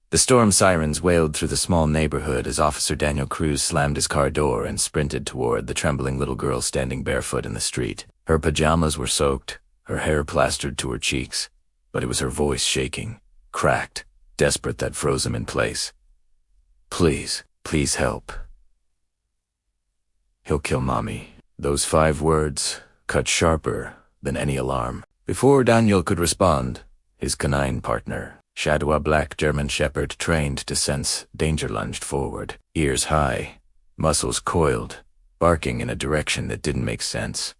The storm sirens wailed through the small neighborhood as Officer Daniel Cries slammed his car door and sprinted toward the trembling little girl standing barefoot in the street. Her pajamas were soaked, her hair plastered to her cheeks, but it was her voice shaking, cracked, desperate that froze him in place. "Please, please help. He'll kill Mommy." Those 5 words cut sharper than any alarm. Before Daniel could respond, his canine partner, Shadow, a black German shepherd trained to sense danger, lunged forward, ears high, muscles coiled, barking in a direction that didn't make sense.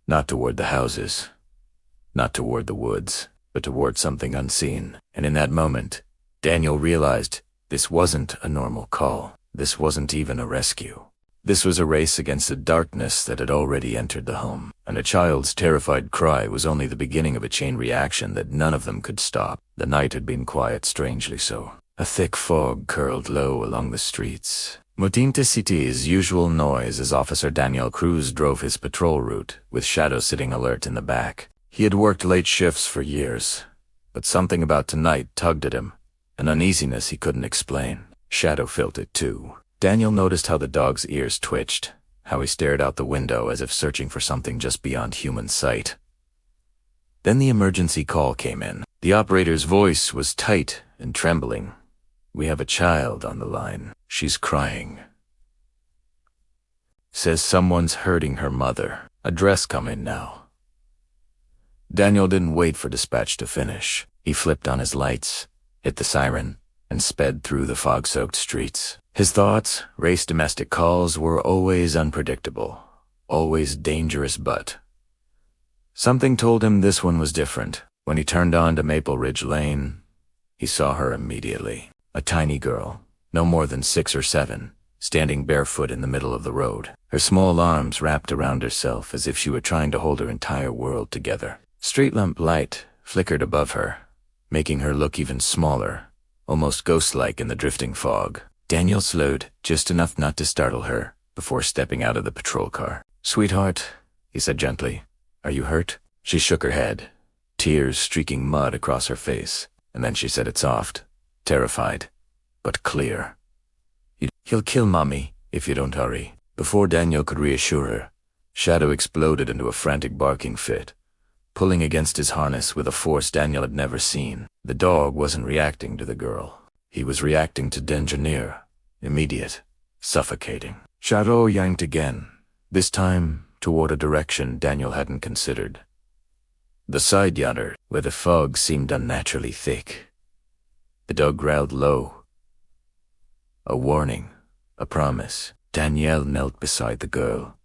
Not toward the houses, not toward the woods, but toward something unseen. And in that moment, Daniel realized this wasn't a normal call. This wasn't even a rescue. This was a race against the darkness that had already entered the home, and a child's terrified cry was only the beginning of a chain reaction that none of them could stop. The night had been quiet, strangely so. A thick fog curled low along the streets. Mutinta City's usual noise as Officer Daniel Cries drove his patrol route, with Shadow sitting alert in the back. He had worked late shifts for years, but something about tonight tugged at him, an uneasiness he couldn't explain. Shadow felt it too. Daniel noticed how the dog's ears twitched, how he stared out the window as if searching for something just beyond human sight. Then the emergency call came in. The operator's voice was tight and trembling. "We have a child on the line. She's crying. Says someone's hurting her mother. Address come in now." Daniel didn't wait for dispatch to finish. He flipped on his lights, hit the siren, and sped through the fog-soaked streets. His thoughts, race domestic calls, were always unpredictable, always dangerous, but something told him this one was different. When he turned onto Maple Ridge Lane, he saw her immediately. A tiny girl, no more than 6 or 7, standing barefoot in the middle of the road, her small arms wrapped around herself as if she were trying to hold her entire world together. Street lamp light flickered above her, making her look even smaller, almost ghost-like in the drifting fog. Daniel slowed just enough not to startle her before stepping out of the patrol car. "Sweetheart," he said gently, "are you hurt?" She shook her head, tears streaking mud across her face, and then she said it soft, terrified, but clear. "He'll kill Mommy if you don't hurry." Before Daniel could reassure her, Shadow exploded into a frantic barking fit, pulling against his harness with a force Daniel had never seen. The dog wasn't reacting to the girl. He was reacting to danger near, immediate, suffocating. Shadow yanked again, this time toward a direction Daniel hadn't considered. The side yard, where the fog seemed unnaturally thick. The dog growled low. A warning, a promise. Danielle knelt beside the girl.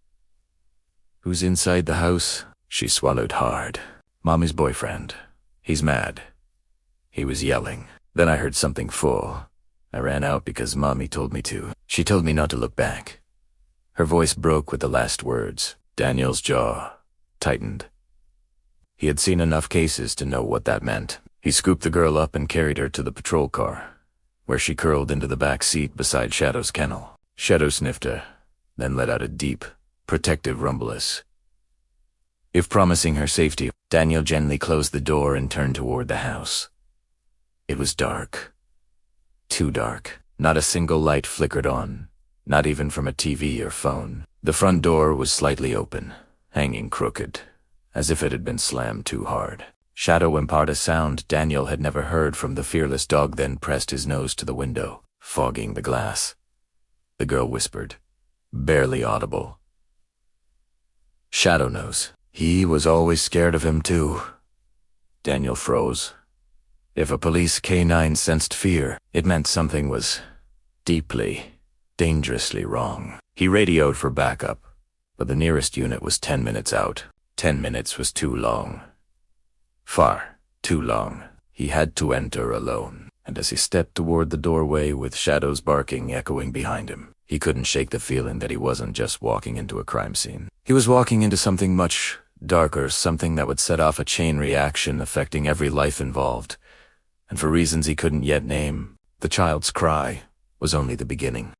"Who's inside the house?" She swallowed hard. "Mommy's boyfriend. He's mad." He was yelling. Then I heard something fall. I ran out because Mommy told me to. She told me not to look back. Her voice broke with the last words. Daniel's jaw tightened. He had seen enough cases to know what that meant. He scooped the girl up and carried her to the patrol car, where she curled into the back seat beside Shadow's kennel. Shadow sniffed her, then let out a deep, protective rumbless. If promising her safety, Daniel gently closed the door and turned toward the house. It was dark. Too dark. Not a single light flickered on, not even from a TV or phone. The front door was slightly open, hanging crooked, as if it had been slammed too hard. Shadow imparted a sound Daniel had never heard from the fearless dog, then pressed his nose to the window, fogging the glass. The girl whispered, barely audible. "Shadow knows. He was always scared of him too." Daniel froze. If a police canine sensed fear, it meant something was deeply, dangerously wrong. He radioed for backup, but the nearest unit was 10 minutes out. 10 minutes was too long. Far too long. He had to enter alone, and as he stepped toward the doorway with Shadow's barking echoing behind him, he couldn't shake the feeling that he wasn't just walking into a crime scene. He was walking into something much darker, something that would set off a chain reaction affecting every life involved. And for reasons he couldn't yet name, the child's cry was only the beginning.